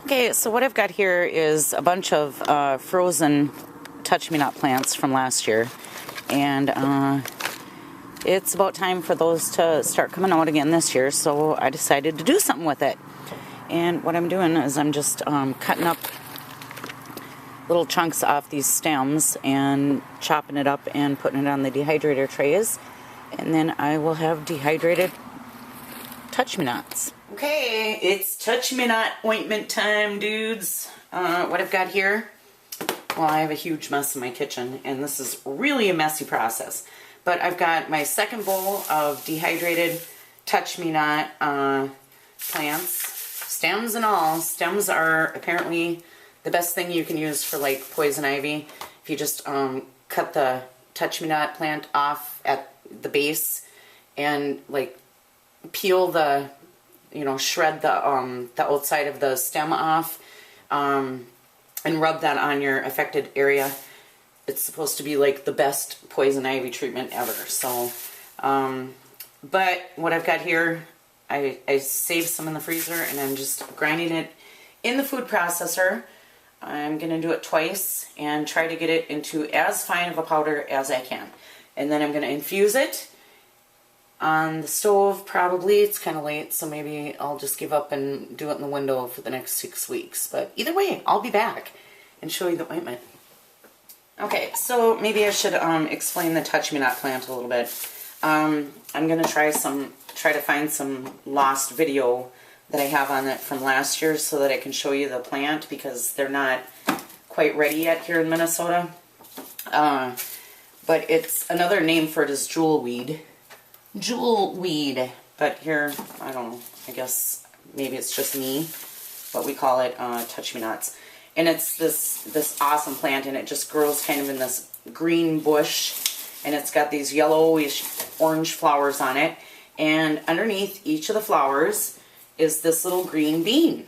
Okay, so what I've got here is a bunch of frozen touch-me-not plants from last year, and it's about time for those to start coming out again this year, so I decided to do something with it. And what I'm doing is I'm just cutting up little chunks off these stems and chopping it up and putting it on the dehydrator trays, and then I will have dehydrated touch-me-nots. Okay, it's touch-me-not ointment time, dudes. What I've got here, well, I have a huge mess in my kitchen, and this is really a messy process. But I've got my second bowl of dehydrated touch-me-not plants, stems and all. Stems are apparently the best thing you can use for like poison ivy. If you just cut the touch-me-not plant off at the base and like peel the, shred the outside of the stem off, and rub that on your affected area. It's supposed to be like the best poison ivy treatment ever. So, but what I've got here, I saved some in the freezer, and I'm just grinding it in the food processor. I'm going to do it twice and try to get it into as fine of a powder as I can. And then I'm going to infuse it on the stove. Probably it's kind of late, so maybe I'll just give up and do it in the window for the next 6 weeks. But either way, I'll be back and show you the ointment. Okay, so maybe I should explain the touch-me-not plant a little bit. I'm going to try to find some lost video that I have on it from last year so that I can show you the plant, because they're not quite ready yet here in Minnesota. But it's, another name for it is jewelweed. Jewelweed. But here, I don't know, I guess maybe it's just me, but we call it touch-me-nots. And it's this awesome plant, and it just grows kind of in this green bush, and it's got these yellowish orange flowers on it, and underneath each of the flowers is this little green bean.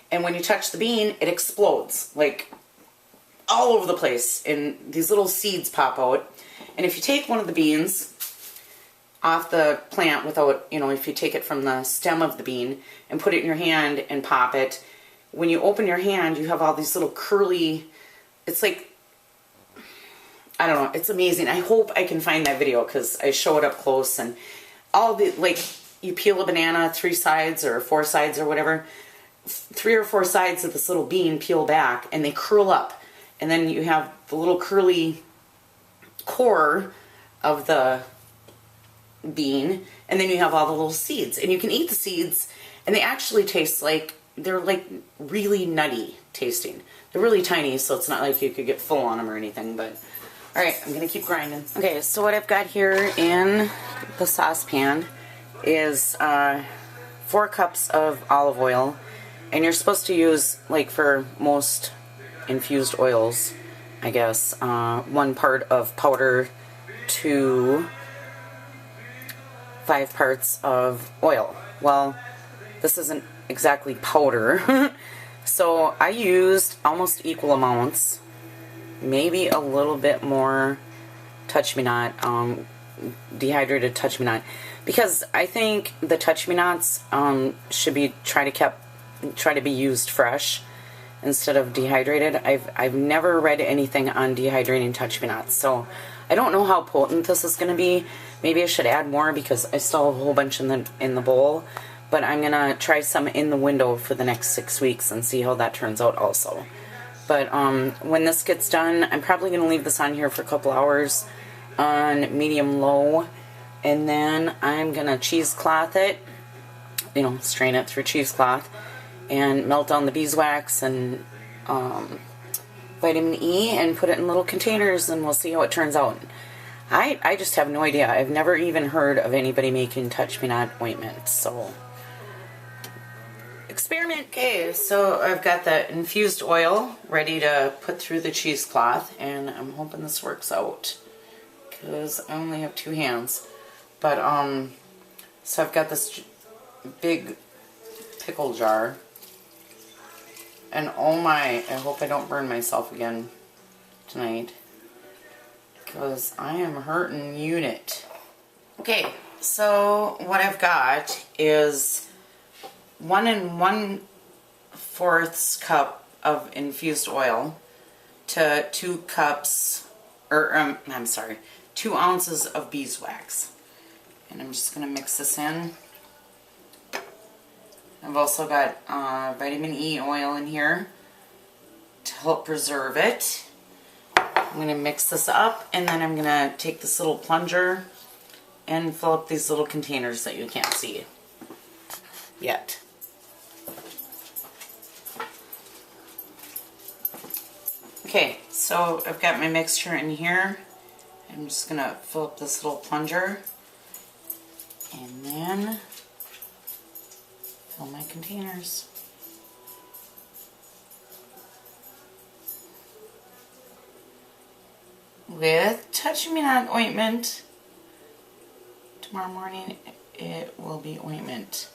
And when you touch the bean, it explodes, like all over the place, and these little seeds pop out. And if you take one of the beans off the plant without, if you take it from the stem of the bean and put it in your hand and pop it, when you open your hand, you have all these little curly, it's like, I don't know, it's amazing. I hope I can find that video, because I show it up close, and all the, like, you peel a banana 3 sides or 4 sides or whatever, 3 or 4 sides of this little bean peel back, and they curl up, and then you have the little curly core of the bean, and then you have all the little seeds, and you can eat the seeds, and they actually taste like, they're like really nutty tasting. They're really tiny, so it's not like you could get full on them or anything, but alright, I'm gonna keep grinding. Okay, so what I've got here in the saucepan is 4 cups of olive oil, and you're supposed to use, like for most infused oils, I guess, 1 part of powder to 5 parts of oil. Well, this isn't exactly powder, so I used almost equal amounts, maybe a little bit more touch-me-not, dehydrated touch-me-not, because I think the touch-me-nots should be try to be used fresh instead of dehydrated. I've never read anything on dehydrating touch-me-nots, so I don't know how potent this is going to be. Maybe I should add more, because I still have a whole bunch in the bowl. But I'm going to try some in the window for the next 6 weeks and see how that turns out also. But when this gets done, I'm probably going to leave this on here for a couple hours on medium-low. And then I'm going to cheesecloth it, strain it through cheesecloth, and melt down the beeswax and vitamin E and put it in little containers, and we'll see how it turns out. I just have no idea. I've never even heard of anybody making touch-me-not ointment, so experiment. Okay, so I've got the infused oil ready to put through the cheesecloth, and I'm hoping this works out, because I only have 2 hands. But so I've got this big pickle jar, and oh my, I hope I don't burn myself again tonight, because I am hurting unit. Okay, so what I've got is 1 1/4 1/4 cup of infused oil to 2 cups, or I'm sorry, 2 ounces of beeswax. And I'm just going to mix this in. I've also got vitamin E oil in here to help preserve it. I'm going to mix this up, and then I'm going to take this little plunger and fill up these little containers that you can't see yet. Okay, so I've got my mixture in here. I'm just going to fill up this little plunger and then fill my containers. With Touch Me Not ointment. Tomorrow morning it will be ointment.